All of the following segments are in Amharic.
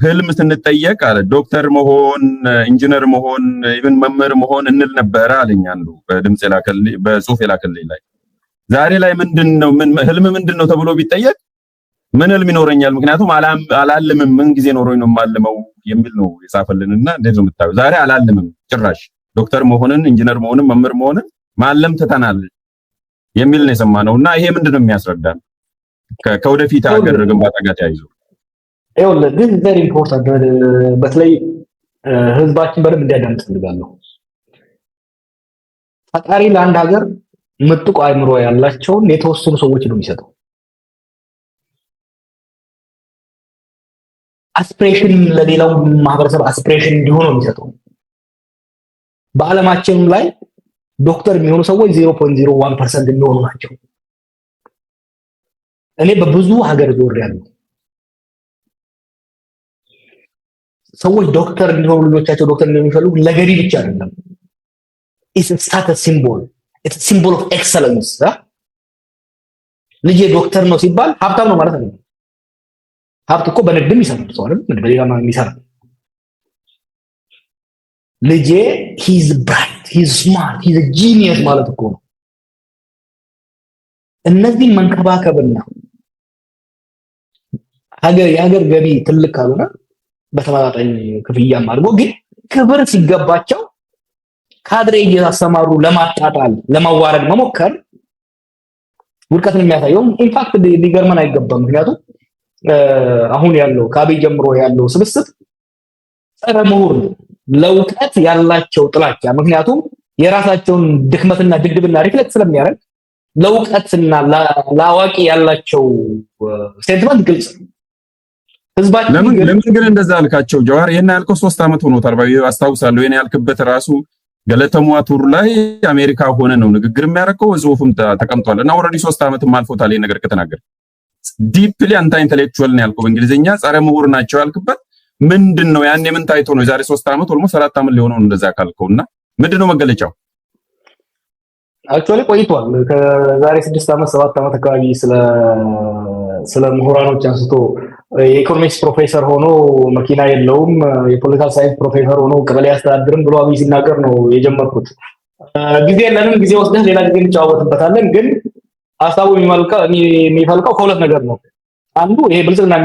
ህልም ስንጠየቅ አለ ዶክተር መሆን ኢንጂነር መሆን ኢቭን መምህር መሆን እንል ነበር አለኝ አንዱ በድምጽ የላከልኝ በጽሁፍ የላከልኝ ላይ ዛሬ ላይ ምንድነው ህልም ምንድነው ተብሎ ቢጠየቅ ምን ህልም ይኖረኛል ምክንያቱም አላልምም ምን ጊዜ ኖሮኝ ነው ማልመው የሚል ነው የጻፈልንና እንዴት ነው የምታዩ ዛሬ አላልምም ጭራሽ ዶክተር መሆንን ኢንጂነር መሆንን መምህር መሆንን ማለም ተተናል የሚል ነው የሰማነውና ይሄ ምንድነው የሚያስረዳን ከወደፊት ሀገር ግንባታ ጋር ተያይዞ ይኸውልህ this is very important በተለይ ህዝባችን በደንብ እንዲያዳምጥ ፈልጋለሁ ፈጣሪ ለአንድ ሀገር ምጥቁ አይምሮ ያላቸውን የተወሰኑ ሰዎች ነው የሚሰጠው አስፒሬሽን ለሌላው ማህበረሰብ አስፒሬሽን እንዲሆን ነው የሚሰጠው በአለማችን ላይ ዶክተር የሚሆኑ ሰዎች 0.01% የሚሆኑ ናቸው እኔ በብዙ ሀገር ዞሬያለሁ ሰዎች ዶክተር እንዲሆኑ ልጆቻቸው ዶክተር እንደሚፈልጉ ለገሪ ብቻ አይደለም it's a status symbol it's a symbol of excellence ልጄ ዶክተር ነው ሲባል ሀብታም ነው ማለት ነው ሀብት እኮ በንግድም ይሰራል ሰው አይደል ምን በሌላ ማን ይሰራል ልጄ he's bright he's smart he's a genius ማለት እኮ ነው እነዚህ መንከባከብና የሀገር ገቢ ትልቅ ካልሆነ በተመጣጣኝ ክፍያም አድርጎ ግን ክብር ሲገባቸው ካድሬ እያሰማሩ ለማጣጣል ለማዋረድ መሞከር ውድቀትን የሚያሳየው ኢንፋክት ሊገርመን አይገባም ምክንያቱም አሁን ያለው ከአብይ ጀምሮ ያለው ስብስብ ጸረ ምሁር ለውቀት ያላቸው ጥላቻ ምክንያቱም የራሳቸውን ድክመትና ድግድብና ሪፍሌክት ስለሚያደርግ ለውቀትና ለአዋቂ ያላቸው ሴንቲመንት ግልጽ ህዝባችን ለምን ግን እንደዛ አልካቸው ጀዋር የና ያልከው 3 አመት ሆኖታል አስታውሳለሁ የኔ ያልክበት ራሱ ገለተሙ ቱር ላይ አሜሪካ ሆነ ነው ንግግር የሚያረከው ጽሁፍም ተቀምጧል እና ኦሬዲ 3 አመት ማልፎታል ይሄ ነገር ከተናገር ዲፕሊ አንታ ኢንተሌክቹዋል ነው ያልከው በእንግሊዘኛ ጻረ ምሁር ናቸው ያልክበት ምንድነው ያኔ ምን ታይቶ ነው ዛሬ 3 አመት ኦልሞስት 4 አመት ሊሆነው እንደዛ ካልከውና ምንድነው መገለጫው አክቹአሊ ቆይቷል ከዛሬ 6 አመት 7 አመት አካባቢ ስለ ምሁራኖች አንስቶ የኢኮኖሚክስ ፕሮፌሰር ሆኖ መኪና የለውም የፖለቲካል ሳይንስ ፕሮፌሰር ሆኖ ቀበሌ ያስተዳድርም ብሎ አብይ ሲናገር ነው የጀመርኩት ጊዜ ለምን ጊዜ ወስደህ ሌላ ጊዜ እንጫወትበታለን ግን አሳቡ የሚፈልቀው ከሁለት ነገር ነው አንዱ ይሄ ብልጽግና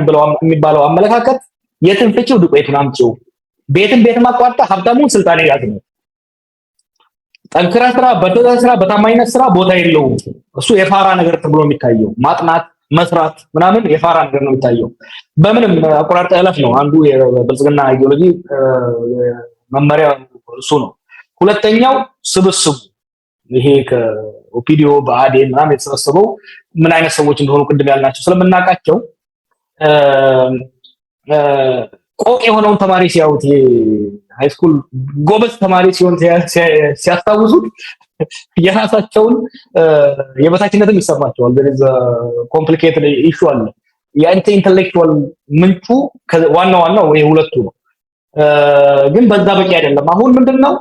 የሚባለው አመለካከት የትን ፍቺው ዱቄቱን አምጪው ቤትን ማቋጣ ሀብታሙን ስልጣን ያዝ ነው ጠንክራ ስራ በተዛስራ በታማኝነት ስራ ቦታ የለውም እሱ የፋራ ነገር ተብሎ የሚታየው ማጥናት መስራት ምናምን የፋራ ነገር ነው የሚታየው በምንም አቆራርጠ እለፍ ነው አንዱ የብልጽግና አይዲዮሎጂ መመሪያ እሱ ነው ሁለተኛው ስብስቡ ይሄ ከኦፒዲዮ በአዴን ምናምን የተሰበሰበው ምን አይነት ሰዎች እንደሆኑ ቅድም ያልናቸው ስለምናቃቸው ቆቅ የሆነውን ተማሪ ሲያዩት ሃይስኩል ጎበዝ ተማሪ ሲሆን ሲያስታውሱት የራሳቸውን የበታችነትም ይሰማቸዋል there is a complicated issue አለ የኢንተሌክቹዋል ምንጩ ዋናው ወይ ሁለቱ ነው ግን በዛ በቂ አይደለም አሁን ምንድነው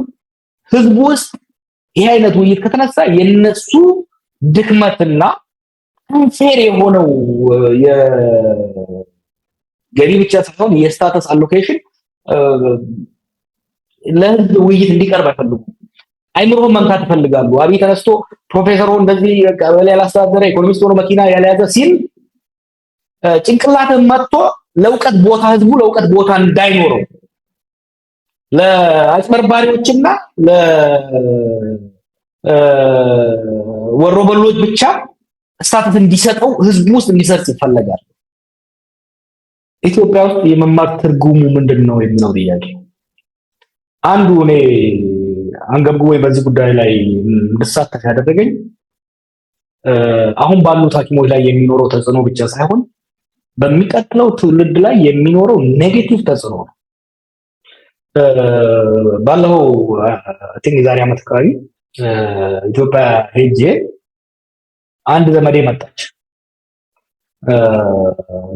ህዝቡ ውስጥ ይሄ አይነት ውይይት ከተነሳ የነሱ ድክመትና አንፌር የሆነው የገቢ ብቻ ሳይሆን የስታተስ አሎኬሽን ለህዝብ ውይይት እንዲቀርብ አይፈልጉም አይምሮን መምታት ይፈልጋሉ አብይ ተነስቶ ፕሮፌሰሩ እንደዚህ ቀበሌ ያላስተዳደረ ኢኮኖሚስት ሆኖ መኪና ያለያዘ ሲል ጭንቅላትን መጥቶ ለውቀት ቦታ ህዝቡ ለውቀት ቦታ እንዳይኖረው ለአጭበርባሪዎችና ወሮበሎች ብቻ ስታተስ እንዲሰጠው ህዝቡ ውስጥ እንዲሰርጽ ይፈልጋል ኢትዮጵያ ውስጥ የመማር ትርጉሙ ምንድነው የሚለው ጥያቄ አንዱ እኔ አንገብግቦኝ በዚህ ጉዳይ ላይ እንድሳተፍ ያደረገኝ አሁን ባሉት ሐኪሞች ላይ የሚኖረው ተጽዕኖ ብቻ ሳይሆን በሚቀጥለው ትውልድ ላይ የሚኖረው ኔጌቲቭ ተጽዕኖ ነው ባለው የዛሬ ዓመት አካባቢ ኢትዮጵያ ሄጄ አንድ ዘመዴ መጣች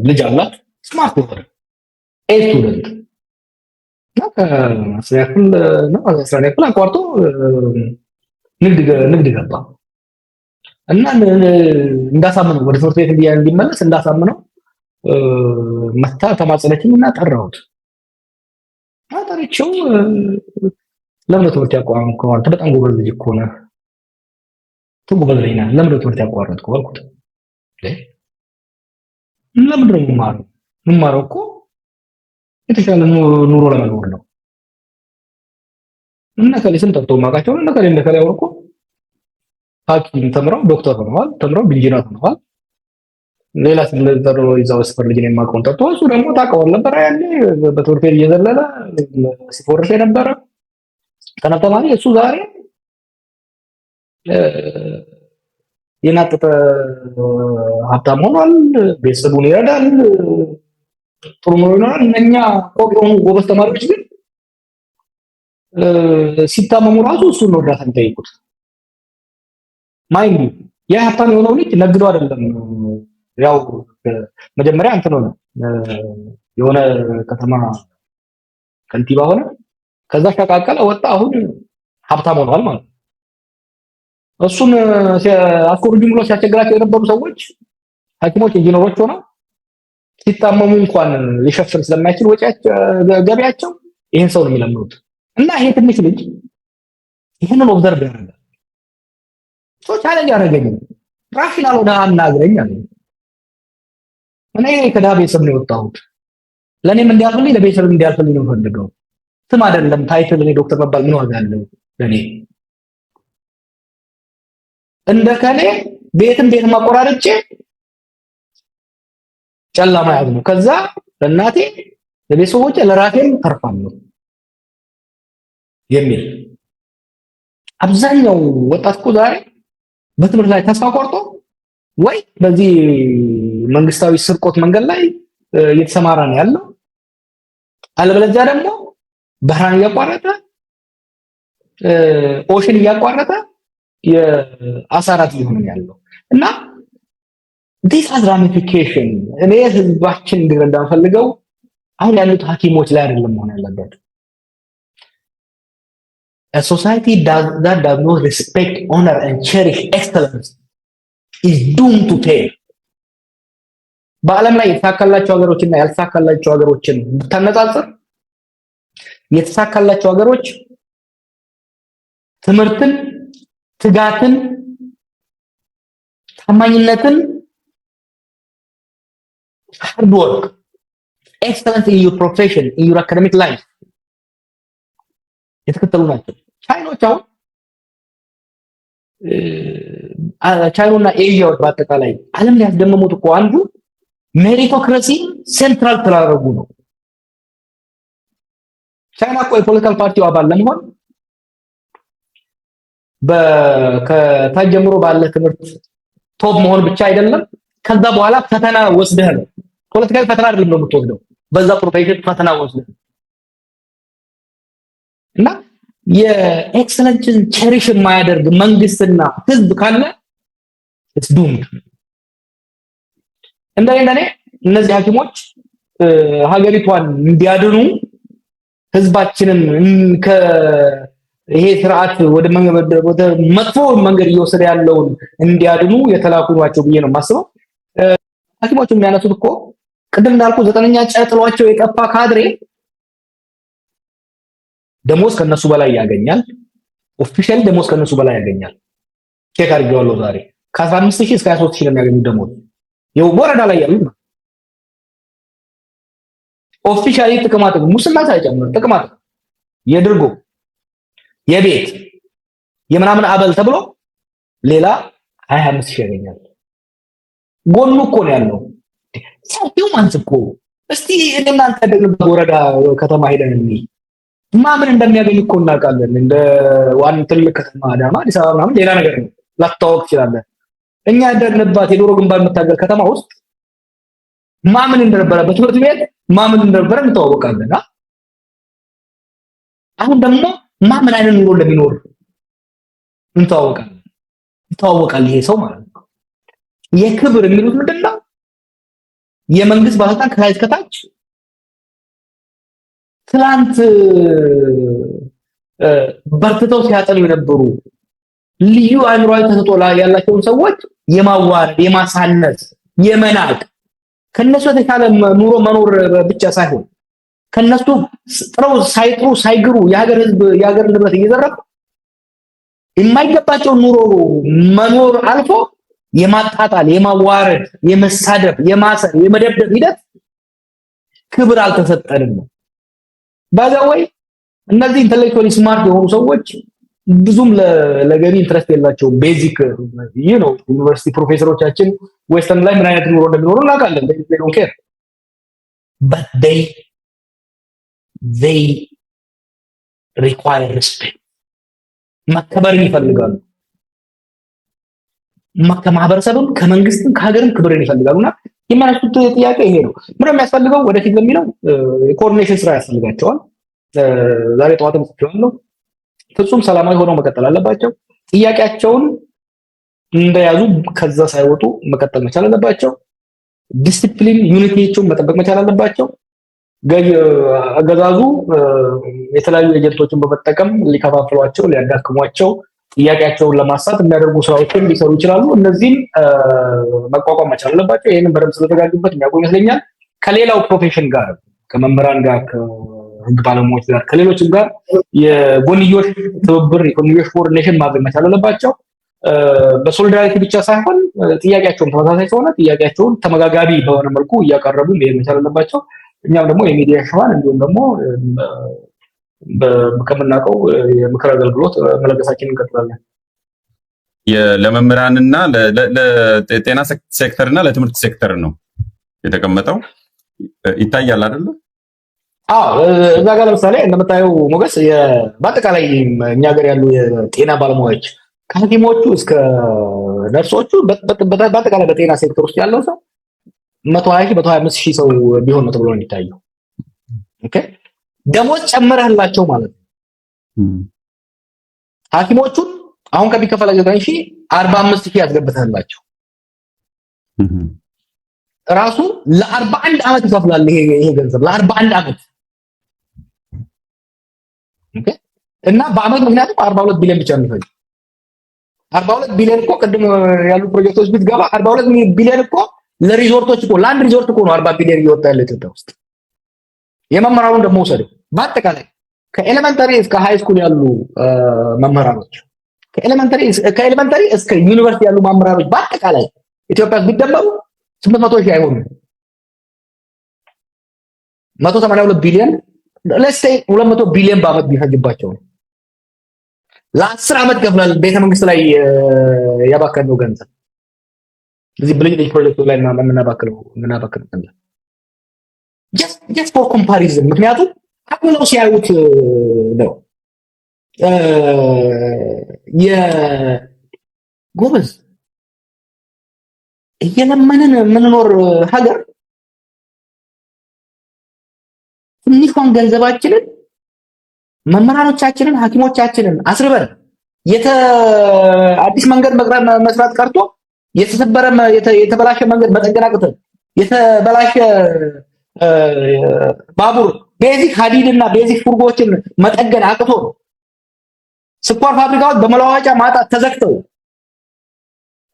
ልጅ አላት ስማርት ሆነ ስቱደንት ያክል ነው አስራኔ ያክል አቋርጦ ንግድ ገባ እና እንዳሳመነው ወደ ትምህርት ቤት እንዲመለስ እንዳሳመነው መታ ተማጸነችኝና ጠራሁት። አጠርቼው ለምን ትምህርት ያቋረጥከው? አንተ በጣም ጎበዝ ልጅ እኮ ነህ፣ ጎበዝ ልጅ ነህ፣ ለምን ትምህርት ያቋረጥከው አልኩት። ለምን ነው የምማረው እኮ የተሻለ ኑሮ ለመኖር ነው። እና ከሌ ስም ጠርቶ ማቃቸው እና ከሌ እንደከሌ አውርቆ ሐኪም ተምረው ዶክተር ሆነዋል፣ ተምረው ኢንጂነር ሆነዋል። ሌላ ስለዘሮ ይዛው ስፈር ልጅ ነው የማውቀው ጠርቶ እሱ ደግሞ ታውቀዋል ነበር ያኔ በትምህርት ቤት እየዘለለ ሲፎርሽ የነበረ ተነተማሪ እሱ ዛሬ የናጠጠ ሀብታም ሆኗል፣ ቤተሰቡን ይረዳል፣ ጥሩ ነው ይኖራል። እነኛ ቆቅዮን ጎበዝ ተማሪዎች ግን ሲታመሙ ራሱ እሱን ነው እርዳታ የሚጠይቁት። ማይንዱ ያ ሀብታም የሆነው ልጅ ነግዶ አይደለም። ያው መጀመሪያ እንትን ሆነ የሆነ ከተማ ከንቲባ ሆነ፣ ከዛ ሸቃቀለ ወጣ፣ አሁን ሀብታም ሆኗል ማለት ነው። እሱን አስኮርጁም ብሎ ሲያስቸግራቸው የነበሩ ሰዎች ሐኪሞች ኢንጂነሮች ሆነው ሲታመሙ እንኳን ሊሸፍን ስለማይችል ወጪያቸው ገቢያቸው ይሄን ሰው ነው የሚለምኑት። እና ይሄ ትንሽ ልጅ ይሄንን ኦብዘርቭ ያደርጋል። ሰው ቻሌንጅ ያደረገኝ ራሽናል ሆነ አናግረኝ አለ። እኔ ከዳ ቤተሰብ ነው የወጣሁት፣ ለኔም እንዲያልፍልኝ ለቤተሰብ እንዲያልፍልኝ ነው ፈልገው። ስም አይደለም ታይትል፣ እኔ ዶክተር መባል ምን ዋጋ አለው ለኔ? እንደከሌ ቤትም ማቆራረጬ ጨለማ ያዝ ነው። ከዛ ለእናቴ ለቤተሰቦቼ ለራሴም ተርፋለሁ የሚል አብዛኛው ወጣት እኮ ዛሬ በትምህርት ላይ ተስፋ ቆርጦ ወይ በዚህ መንግስታዊ ስርቆት መንገድ ላይ እየተሰማራ ነው ያለው፣ አለበለዚያ ደግሞ ባህራን እያቋረጠ ኦሽን እያቋረጠ የአሳራት ሊሆን ያለው እና this has ramification። እኔ ህዝባችን እንዲረዳ ፈልገው አሁን ያሉት ሐኪሞች ላይ አይደለም መሆን ያለበት። A society that does not respect, honor and cherish excellence is doomed to fail። በዓለም ላይ የተሳካላቸው ሀገሮችና ያልተሳካላቸው ሀገሮችን ብታነጻጽር የተሳካላቸው ሀገሮች ትምህርትን፣ ትጋትን፣ ታማኝነትን፣ hard work, excellence in your profession, in your academic life የተከተሉ ናቸው። ቻይኖች አሁን ቻይናና ኤዥያዎች በአጠቃላይ ዓለም ላይ ያስደመሙት እኮ አንዱ ሜሪቶክራሲ ሴንትራል ስላደረጉ ነው። ቻይና እኮ የፖለቲካል ፓርቲው አባል ለመሆን ከታች ጀምሮ ባለ ትምህርት ቶፕ መሆን ብቻ አይደለም፣ ከዛ በኋላ ፈተና ወስደህ ነው። ፖለቲካል ፈተና አይደለም ነው የምትወስደው፣ በዛ ፕሮፌሽን ፈተና ወስደህ እና የኤክሰለንስን ቸሪሽ የማያደርግ መንግስትና ህዝብ ካለ it's doomed። እንደኔ እነዚህ ሐኪሞች ሀገሪቷን እንዲያድኑ ህዝባችንን ከይሄ ስርዓት ወደ መጥፎ መንገድ እየወሰደ ያለውን እንዲያድኑ የተላኩ ናቸው ብዬ ነው የማስበው። ሐኪሞቹ የሚያነሱት እኮ ቅድም እንዳልኩ 9ኛ ጨጥሏቸው የጠፋ ካድሬ ደሞዝ ከነሱ በላይ ያገኛል። ኦፊሻሊ ደሞዝ ከነሱ በላይ ያገኛል። ቼክ አድርጌዋለሁ ዛሬ ከ15000 እስከ 23000 ነው የሚያገኙት ደሞዝ የወረዳ ላይ ያሉት ነው። ኦፊሻሊ ጥቅማጥቅም ሙስና ሳይጨምር ጥቅማጥቅም የድርጎ የቤት የምናምን አበል ተብሎ ሌላ 25000 ያገኛል። ጎኑ እኮ ነው ያለው ሰፊው ማንስ እኮ እስቲ እናንተ ደግሞ ወረዳ ከተማ ሄደን እንይ ማምን እንደሚያገኝ እኮ እናውቃለን። እንደ ዋን ትልቅ ከተማ አዳማ፣ አዲስ አበባ ምናምን ሌላ ነገር ነው ላታወቅ ይችላል። እኛ ያደረንባት የዶሮ ግንባር የምታገል ከተማ ውስጥ ማምን እንደነበረ በትምህርት ቤት ማምን እንደነበረ እንተዋወቃለን። አሁን ደግሞ ማምን አይነት ኑሮ እንደሚኖር እንተዋወቃለን። ይሄ ሰው ማለት ነው። የክብር የሚሉት ምንድነው? የመንግስት ባለስልጣን ከላይ እስከ ታች ትላንት በርትተው ሲያጠኑ የነበሩ ልዩ አእምሮአዊ ተሰጥኦ ላይ ያላቸውን ሰዎች የማዋረድ፣ የማሳነስ፣ የመናቅ ከነሱ የተሻለ ኑሮ መኖር ብቻ ሳይሆን ከነሱ ጥረው ሳይጥሩ ሳይግሩ የሀገር ህዝብ የሀገር ንብረት እየዘረፉ የማይገባቸው ኑሮ መኖር አልፎ የማጣጣል፣ የማዋረድ፣ የመሳደብ፣ የማሰር፣ የመደብደብ ሂደት ክብር አልተሰጠንም። ባዛወይ እነዚህ ኢንተሌክቹዋሊ ስማርት የሆኑ ሰዎች ብዙም ለገቢ ኢንትረስት የላቸውም። ቤዚክ ዩኒቨርሲቲ ፕሮፌሰሮቻችን ዌስተርን ላይ ምን አይነት ኑሮ እንደሚኖሩ እናውቃለን። they don't care but they require respect። መከበርን ይፈልጋሉ። ከማህበረሰብም ከመንግስትም ከሀገርም ክብርን ይፈልጋሉና የሚያነሱት ጥያቄ ይሄ ነው። ምንም የሚያስፈልገው ወደፊት ለሚለው ኮኦርዲኔሽን ስራ ያስፈልጋቸዋል። ዛሬ ጠዋትም ጽፌዋለሁ። ፍጹም ሰላማዊ ሆነው መቀጠል አለባቸው። ጥያቄያቸውን እንደያዙ ከዛ ሳይወጡ መቀጠል መቻል አለባቸው። ዲሲፕሊን ዩኒቲያቸውን መጠበቅ መቻል አለባቸው። አገዛዙ የተለያዩ ኤጀንቶችን በመጠቀም ሊከፋፍሏቸው፣ ሊያዳክሟቸው ጥያቄያቸውን ለማሳት የሚያደርጉ ስራዎችን ሊሰሩ ይችላሉ። እነዚህም መቋቋም መቻል አለባቸው። ይሄንን በደንብ ስለተጋጁበት የሚያውቁ ይመስለኛል። ከሌላው ፕሮፌሽን ጋር ከመምህራን ጋር ከህግ ባለሙያዎች ጋር ከሌሎችም ጋር የጎንዮሽ ትብብር የጎንዮሽ ኮኦርዲኔሽን ማድረግ መቻል አለባቸው። በሶሊዳሪቲ ብቻ ሳይሆን ጥያቄያቸውን ተመሳሳይ ከሆነ ጥያቄያቸውን ተመጋጋቢ በሆነ መልኩ እያቀረቡ መሄድ መቻል አለባቸው። እኛም ደግሞ የሚዲያ ሽፋን እንዲሁም ደግሞ ከምናውቀው የምክር አገልግሎት መለገሳችንን እንቀጥላለን። ለመምህራንና ለጤና ሴክተርና ለትምህርት ሴክተር ነው የተቀመጠው ይታያል አይደል? እዛ ጋር ለምሳሌ እንደምታየው ሞገስ በአጠቃላይ እኛ ሀገር ያሉ የጤና ባለሙያዎች ከሐኪሞቹ እስከ ነርሶቹ በአጠቃላይ በጤና ሴክተር ውስጥ ያለው ሰው 120-125 ሺህ ሰው ቢሆን ነው ተብሎ ነው የሚታየው። ኦኬ ደሞዝ ጨምረህላቸው ማለት ነው። ሐኪሞቹን አሁን ከሚከፈላቸው 45 ሺህ ያስገብተህላቸው ራሱ ለ41 አመት ይከፍላል። ይሄ ገንዘብ ለ41 አመት ኦኬ እና በአመት ምክንያቱም 42 ቢሊዮን ብቻ ነው የሚፈጅ 42 ቢሊዮን እኮ ቅድም ያሉ ፕሮጀክቶች ብትገባ 42 ቢሊዮን እኮ ለሪዞርቶች እኮ ለአንድ ሪዞርት እኮ ነው 40 ቢሊዮን እየወጣ ያለ ኢትዮጵያ ውስጥ። የመምህራኑን ደግሞ ወሰደው በአጠቃላይ ከኤሌመንተሪ እስከ ሃይ ስኩል ያሉ መምህራኖች ከኤሌመንተሪ እስከ ዩኒቨርሲቲ ያሉ መምህራኖች በአጠቃላይ ኢትዮጵያ ውስጥ ቢደመሩ 800 ሺህ አይሆንም። 182 ቢሊዮን ለስቴ 200 ቢሊዮን በአመት ቢፈጅባቸው ነው። ለ10 አመት ከፍላል ቤተ መንግስት ላይ ያባከነው ገንዘብ እዚህ ብልጭልጭ ፕሮጀክቶች ላይ ምናባክለው ገንዘብ just for comparison ምክንያቱም አብለው ሲያዩት ነው የጎበዝ እየለመንን የምንኖር ሀገር ትንሿን ገንዘባችንን መምህራኖቻችንን ሐኪሞቻችንን አስርበን አዲስ መንገድ መስራት ቀርቶ የተሰበረ የተበላሸ መንገድ መጠገን አቅተን የተበላሸ ባቡር ቤዚክ ሀዲድና ቤዚክ ፉርጎችን መጠገን አቅቶ ስኳር ፋብሪካዎች በመለዋወጫ ማጣት ተዘግተው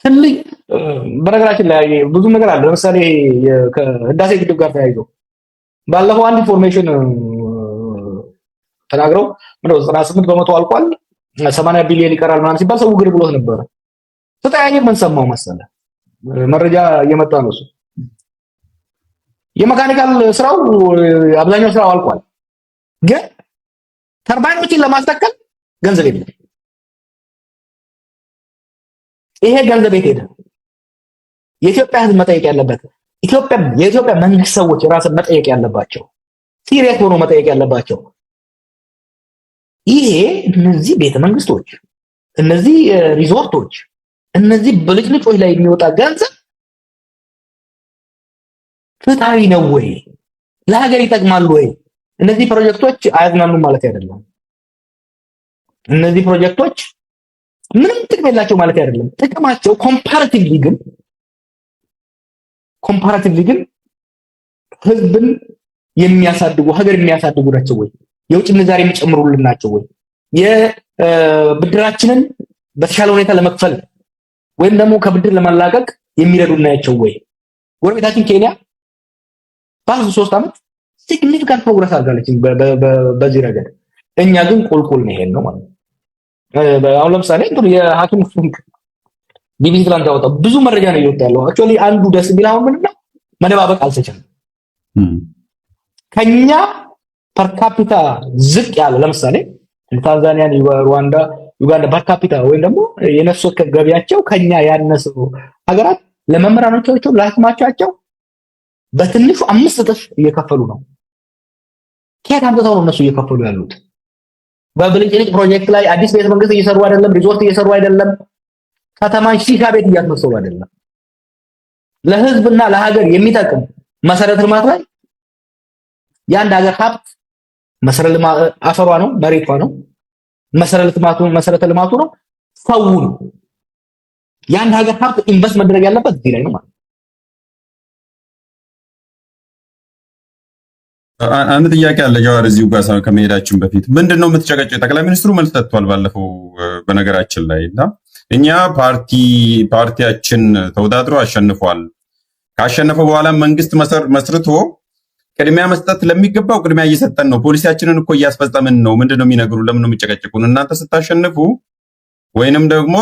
ትልቅ በነገራችን ላይ ብዙ ነገር አለ። ለምሳሌ ከህዳሴ ግድብ ጋር ተያይዞ ባለፈው አንድ ኢንፎርሜሽን ተናግረው 98% አልቋል 80 ቢሊዮን ይቀራል ማለት ሲባል ሰው ግር ብሎት ነበር። ተጠያየቅ ምን ሰማው መሰለ መረጃ እየመጣ ነው። እሱ የመካኒካል ስራው አብዛኛው ስራው አልቋል፣ ግን ተርባይኖችን ለማስተካከል ገንዘብ የለም። ይሄ ገንዘብ የት ሄደ? የኢትዮጵያ ህዝብ መጠየቅ ያለበት የኢትዮጵያ መንግስት ሰዎች ራስን መጠየቅ ያለባቸው ሲሪየስ ሆኖ መጠየቅ ያለባቸው ይሄ እነዚህ ቤተ መንግስቶች እነዚህ ሪዞርቶች እነዚህ ብልጭልጮች ላይ የሚወጣ ገንዘብ ፍትሃዊ ነው ወይ? ለሀገር ይጠቅማሉ ወይ? እነዚህ ፕሮጀክቶች አያዝናኑም ማለት አይደለም። እነዚህ ፕሮጀክቶች ምንም ጥቅም የላቸው ማለት አይደለም። ጥቅማቸው ኮምፓራቲቭሊ ግን ህዝብን የሚያሳድጉ ሀገር የሚያሳድጉ ናቸው ወይ? የውጭ ምንዛሪ የሚጨምሩልን ናቸው ወይ? የብድራችንን በተሻለ ሁኔታ ለመክፈል ወይም ደግሞ ከብድር ለማላቀቅ የሚረዱ ናቸው ወይ? ጎረቤታችን ኬንያ ባለፉት 3 ዓመት ሲግኒፊካንት ፕሮግረስ አድርጋለች በዚህ ረገድ። እኛ ግን ቁልቁል ነው ይሄን ነው ማለት ነው። አሁን ለምሳሌ የሐኪም ቢቢሲ ትላንት ያወጣው ብዙ መረጃ ነው እየወጣ ያለው። አክቹአሊ አንዱ ደስ ቢል አሁን ምንድነው መደባበቅ አልተቻለም። ከኛ ፐር ካፒታ ዝቅ ያለ ለምሳሌ ታንዛኒያን፣ ሩዋንዳ፣ ዩጋንዳ ፐር ካፒታ ወይም ደግሞ የነፍስ ወከፍ ገቢያቸው ከኛ ያነሰው ሀገራት ለመምህራኖቻቸው ለሐኪማቸው በትንሹ 5 እጥፍ እየከፈሉ ነው። ከየት አምጥተው ነው እነሱ እየከፈሉ ያሉት? በብልጭልጭ ፕሮጀክት ላይ አዲስ ቤተ መንግስት እየሰሩ አይደለም፣ ሪዞርት እየሰሩ አይደለም፣ ከተማን ሺሻ ቤት እያስመሰሉ አይደለም። ለህዝብና ለሀገር የሚጠቅም መሰረተ ልማት ላይ የአንድ ሀገር ሀብት መሰረተ ልማት አፈሯ ነው፣ መሬቷ ነው፣ መሰረተ ልማቱ ነው፣ ሰው ነው። የአንድ ሀገር ሀብት ኢንቨስት መድረግ ያለበት እዚህ ላይ ነው ማለት። አንድ ጥያቄ አለ ጀዋር፣ እዚሁ ጋር ከመሄዳችን በፊት ምንድነው የምትጨቀጨው? ጠቅላይ ሚኒስትሩ መልስ ሰጥቷል ባለፈው በነገራችን ላይ እና እኛ ፓርቲያችን ተወዳድሮ አሸንፏል። ካሸነፈ በኋላ መንግስት መስርቶ ቅድሚያ መስጠት ለሚገባው ቅድሚያ እየሰጠን ነው። ፖሊሲያችንን እኮ እያስፈጸምን ነው። ምንድነው የሚነግሩ? ለምን ነው የሚጨቀጭቁን? እናንተ ስታሸንፉ ወይንም ደግሞ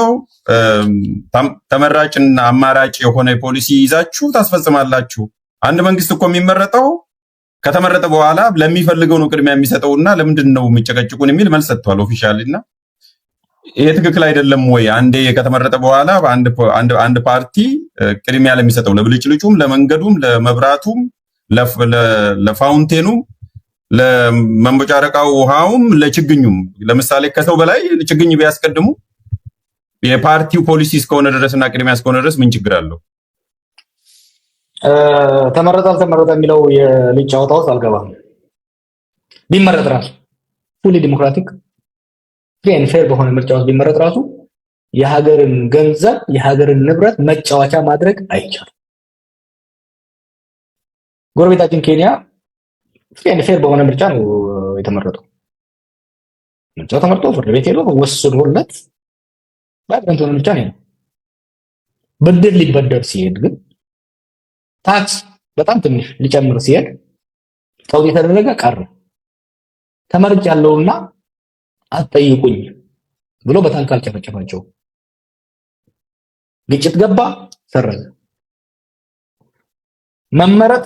ተመራጭና አማራጭ የሆነ ፖሊሲ ይዛችሁ ታስፈጽማላችሁ። አንድ መንግስት እኮ የሚመረጠው ከተመረጠ በኋላ ለሚፈልገው ነው ቅድሚያ የሚሰጠውና ለምንድን ነው የሚጨቀጭቁን የሚል መልስ ሰጥቷል ኦፊሻሊ። እና ይሄ ትክክል አይደለም ወይ? አንዴ ከተመረጠ በኋላ አንድ ፓርቲ ቅድሚያ ለሚሰጠው ለብልጭልጩም፣ ለመንገዱም፣ ለመብራቱም፣ ለፋውንቴኑም፣ ለመንቦጫረቃው ውሃውም፣ ለችግኙም ለምሳሌ ከሰው በላይ ችግኝ ቢያስቀድሙ የፓርቲው ፖሊሲ እስከሆነ ድረስና ቅድሚያ እስከሆነ ድረስ ምን ችግር አለው? ተመረጠ አልተመረጠ የሚለው የልጅ ጨዋታ ውስጥ አልገባም። ቢመረጥ ራሱ ፉሊ ዲሞክራቲክ ፍሪ ፌር በሆነ ምርጫ ውስጥ ቢመረጥ ራሱ የሀገርን ገንዘብ የሀገርን ንብረት መጫወቻ ማድረግ አይቻልም። ጎረቤታችን ኬንያ ፍሪ ፌር በሆነ ምርጫ ነው የተመረጠው። ምርጫው ተመርጦ ፍርድ ቤት ሄዶ ወስኖለት ባይብረንት ሆነ ምርጫ ነው። ብድር ሊበደር ሲሄድ ግን ታክስ በጣም ትንሽ ሊጨምር ሲሄድ ቀውጥ የተደረገ ቀረ። ተመርጭ ያለውና አትጠይቁኝ ብሎ በታንክ አልጨፈጨፋቸው። ግጭት ገባ፣ ሰረዘ። መመረጥ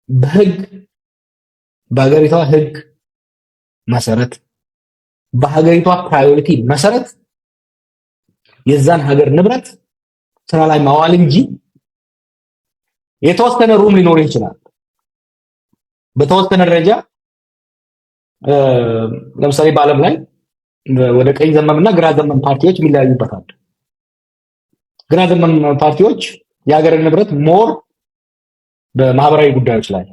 በህግ በሀገሪቷ ህግ መሰረት በሀገሪቷ ፕራዮሪቲ መሰረት የዛን ሀገር ንብረት ስራ ላይ ማዋል እንጂ የተወሰነ ሩም ሊኖር ይችላል። በተወሰነ ደረጃ ለምሳሌ በዓለም ላይ ወደ ቀኝ ዘመምና ግራ ዘመም ፓርቲዎች የሚለያዩበታል። ግራ ዘመም ፓርቲዎች የሀገርን ንብረት ሞር በማህበራዊ ጉዳዮች ላይ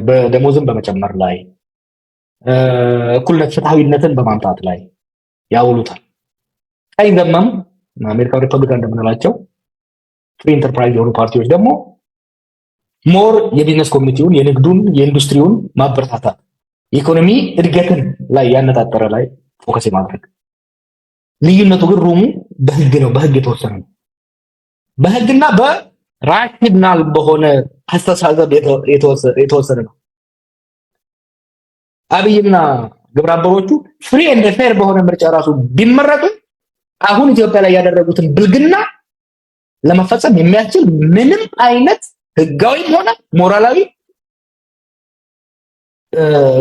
በደሞዝን በመጨመር ላይ እኩልነት፣ ፍትሃዊነትን በማምጣት ላይ ያውሉታል። ቀኝ ዘመም አሜሪካ ሪፐብሊካን እንደምንላቸው ፍሪ ኢንተርፕራይዝ የሆኑ ፓርቲዎች ደግሞ ሞር የቢዝነስ ኮሚኒቲውን፣ የንግዱን፣ የኢንዱስትሪውን ማበረታታት የኢኮኖሚ እድገትን ላይ ያነጣጠረ ላይ ፎከስ ማድረግ። ልዩነቱ ግን ሩሙ በህግ ነው፣ በህግ የተወሰነ ነው። በህግና በራሽናል በሆነ አስተሳሰብ የተወሰነ ነው። አብይና ግብረ አበሮቹ ፍሪ ኤንድ ፌር በሆነ ምርጫ ራሱ ቢመረጡ አሁን ኢትዮጵያ ላይ ያደረጉትን ብልግና ለመፈጸም የሚያስችል ምንም አይነት ህጋዊም ሆነ ሞራላዊ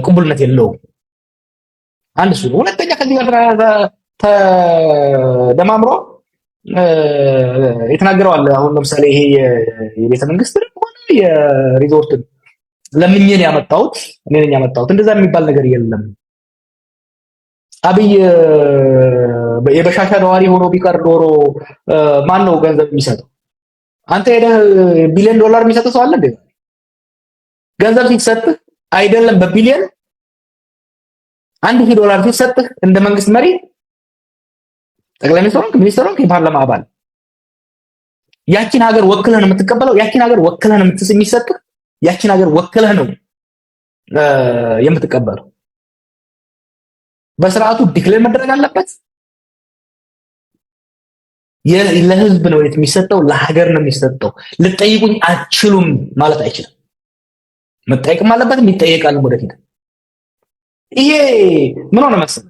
ቅቡልነት የለውም። አንድ እሱ ነው። ሁለተኛ ከዚህ ጋር ተደማምሮ የተናገረው አለ። አሁን ለምሳሌ ይሄ የቤተ መንግስትን ሆነ የሪዞርትን ለምኝን ያመጣሁት እኔ ነኝ ያመጣሁት እንደዛ የሚባል ነገር የለም። አብይ የበሻሻ ነዋሪ ሆኖ ቢቀር ዶሮ ማን ነው ገንዘብ የሚሰጠው? አንተ ሄደህ ቢሊዮን ዶላር የሚሰጥ ሰው አለ እንዴ? ገንዘብ ሲሰጥህ አይደለም በቢሊዮን $1000 ሲሰጥህ እንደ መንግስት መሪ ጠቅላይ ሚኒስትሩን የፓርላማ አባል ያቺን ሀገር ወክለህ ነው የምትቀበለው። ያቺን ሀገር ወክለህ ነው የሚሰጥህ። ያቺን ሀገር ወክለህ ነው የምትቀበለው። በስርዓቱ ዲክሌር መደረግ አለበት። ለህዝብ ነው የሚሰጠው፣ ለሀገር ነው የሚሰጠው። ልጠይቁኝ አትችሉም ማለት አይችልም። መጠየቅም አለበትም ይጠየቃል ወደፊት። ይሄ ምን ሆነ መሰለህ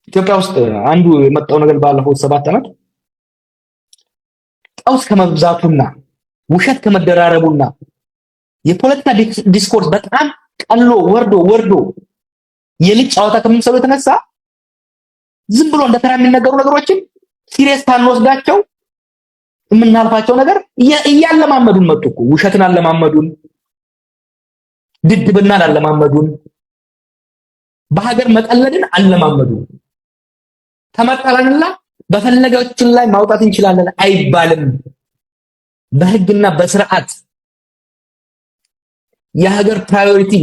ኢትዮጵያ ውስጥ አንዱ የመጣው ነገር ባለፉት 7 ዓመት ቀውስ ከመብዛቱና ውሸት ከመደራረቡና የፖለቲካ ዲስኮርስ በጣም ቀሎ ወርዶ የልጅ ጨዋታ ከሚመስሉ የተነሳ ዝም ብሎ እንደ ተራ የሚነገሩ ነገሮችን ሲሪየስ ታንወስዳቸው የምናልፋቸው ነገር እያለማመዱን መጡ እኮ። ውሸትን አለማመዱን፣ ድድብናን አለማመዱን፣ በሀገር መቀለድን አለማመዱን። ተመጣጣንና በፈለጋችን ላይ ማውጣት እንችላለን አይባልም። በህግና በስርዓት የሀገር ፕራዮሪቲ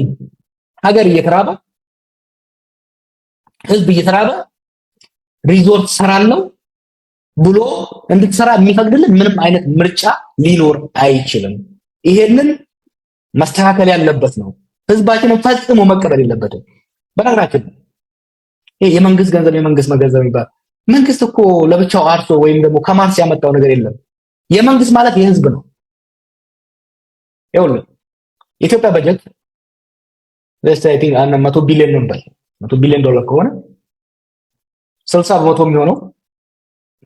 ሀገር እየተራበ ህዝብ እየተራበ ሪዞርት ሰራለው ብሎ እንድትሰራ የሚፈቅድልን ምንም አይነት ምርጫ ሊኖር አይችልም። ይሄንን መስተካከል ያለበት ነው። ህዝባችንን ፈጽሞ መቀበል የለበትም። በነገራችን ይሄ የመንግስት ገንዘብ የሚባል መንግስት እኮ ለብቻው አርሶ ወይም ደግሞ ከማርስ ያመጣው ነገር የለም። የመንግስት ማለት የህዝብ ነው። ይኸውልህ የኢትዮጵያ በጀት ለስታይቲንግ 100 ቢሊዮን ነው ባይ 100 ቢሊዮን ዶላር ከሆነ 60% የሚሆነው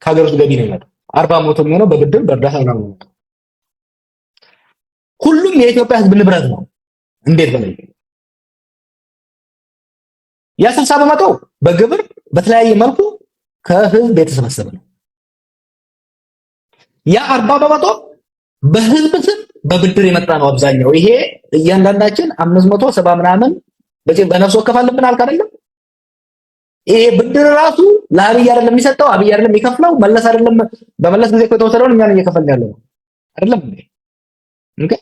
ከሀገር ውስጥ ገቢ ነው የሚመጣው። 40% የሚሆነው በብድር በእርዳታ ነው የሚመጣው። ሁሉም የኢትዮጵያ ህዝብ ንብረት ነው። እንዴት በላይ ያ 60% በግብር በተለያየ መልኩ ከህዝብ የተሰበሰበ ነው። ያ 40% በህዝብ ስም በብድር የመጣ ነው አብዛኛው። ይሄ እያንዳንዳችን 570 ምናምን በነፍስ ወከፍ አለብን አልክ አይደለም? ይሄ ብድር ራሱ ለአብይ አይደለም የሚሰጠው፣ አብይ አይደለም የሚከፍለው፣ መለስ አይደለም በመለስ ጊዜ የተወሰደውን እኛ ነን እየከፈልን ያለው አይደለም እንዴ? ኦኬ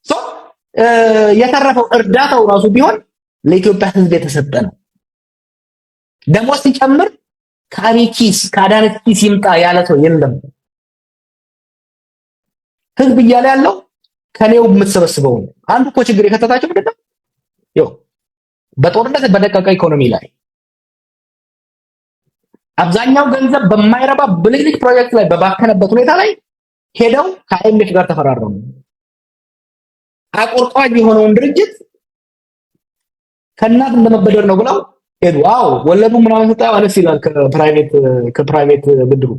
ሶ የተረፈው እርዳታው ራሱ ቢሆን ለኢትዮጵያ ህዝብ የተሰጠ ነው። ደሞዝ ሲጨምር ከአብይ ኪስ ከአዳነች ኪስ ይምጣ ያለ ሰው የለም። ህዝብ እያለ ያለው ከኔው የምትሰበስበው ነው። አንዱ እኮ ችግር የከተታቸው ምንድነው? ያው በጦርነት በደቀቀ ኢኮኖሚ ላይ አብዛኛው ገንዘብ በማይረባ ብልጭልጭ ፕሮጀክት ላይ በባከነበት ሁኔታ ላይ ሄደው ከአይኤምኤፍ ጋር ተፈራረሙ። አቆርቋጅ የሆነውን ድርጅት ከእናት እንደመበደር ነው ብለው ሄዱ። አዎ ወለዱ ምናምን ስታየው አነስ ይላል ከፕራይቬት ብድሩ።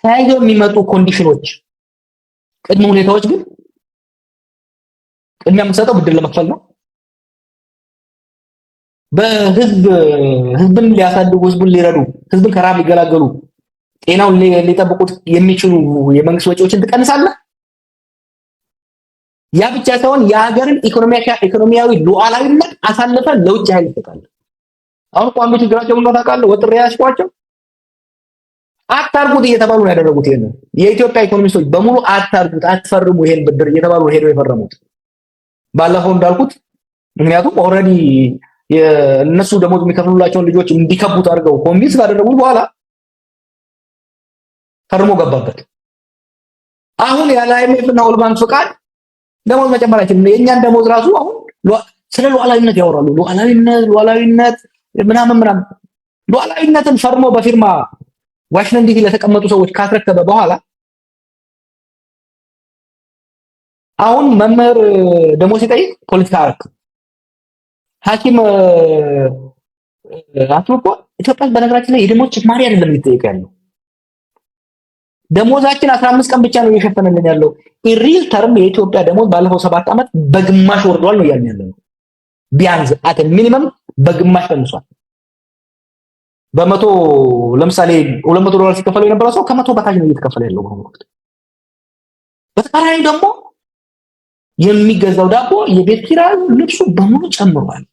ተያይዘው የሚመጡ ኮንዲሽኖች ቅድመ ሁኔታዎች ግን ቅድሚያ የምትሰጠው ብድር ለመክፈል ነው። ህዝብን ሊያሳድጉ፣ ህዝብን ሊረዱ፣ ህዝብን ከራብ ሊገላገሉ፣ ጤናውን ሊጠብቁት የሚችሉ የመንግስት ወጪዎችን ትቀንሳለህ። ያ ብቻ ሳይሆን የሀገርን ኢኮኖሚያዊ ሉዓላዊነት አሳልፈ ለውጭ ኃይል ይሰጣል። አሁን ቋንቋ ችግራቸው ምን ታውቃለህ? ወጥሬ ያስቋቸው አታርጉት እየተባሉ ነው ያደረጉት። ይሄን የኢትዮጵያ ኢኮኖሚስቶች በሙሉ አታርጉት፣ አትፈርሙ ይሄን ብድር እየተባሉ ሄደው የፈረሙት ባለፈው እንዳልኩት። ምክንያቱም ኦልሬዲ የነሱ ደሞዝ የሚከፍሉላቸውን ልጆች እንዲከቡት አድርገው ኮንቪንስ ካደረጉ በኋላ ፈርሞ ገባበት። አሁን ያለ አይኤምኤፍ እና ወርልድ ባንክ ፍቃድ ደሞዝ መጨመር አይችልም። የእኛን ደሞዝ ራሱ አሁን ስለ ሉዓላዊነት ያወራሉ። ሉዓላዊነት ምናምን ሉዓላዊነትን ፈርሞ በፊርማ ዋሽንግተን ዲሲ ለተቀመጡ ሰዎች ካስረከበ በኋላ አሁን መምህር ደሞዝ ሲጠይቅ ፖለቲካ አረክ ሐኪም አትወቆ ኢትዮጵያ በነገራችን ላይ የደሞዝ ጭማሪ አይደለም የሚጠይቅ ያለው። ደሞዛችን 15 ቀን ብቻ ነው እየሸፈነልን ያለው። ኢሪል ተርም የኢትዮጵያ ደሞዝ ባለፈው 7 ዓመት በግማሽ ወርዷል ነው ያልን ያለው። ቢያንስ አት ሚኒመም በግማሽ ቀንሷል። በመቶ ለምሳሌ $200 ሲከፈለው የነበረው ሰው ከመቶ በታች ነው እየተከፈለ ያለው በአሁኑ ወቅት። በተቃራኒ ደግሞ የሚገዛው ዳቦ፣ የቤት ኪራይ፣ ልብሱ በሙሉ ጨምሯል።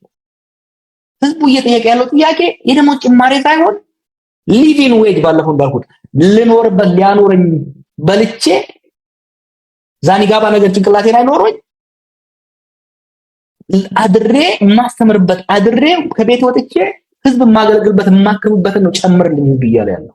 ህዝቡ እየጠየቀ ያለው ጥያቄ የደሞዝ ጭማሪ ሳይሆን ሊቪንግ ዌጅ ባለፈው እንዳልኩት ልኖርበት ሊያኖረኝ በልቼ ዛኒጋባ ነገር ጭንቅላቴ ላይ ኖሮኝ አድሬ ማስተምርበት አድሬ ከቤት ወጥቼ ህዝብ ማገልግልበት ማከምበትን ነው ጨምርልኝ ብያለሁ ያለው።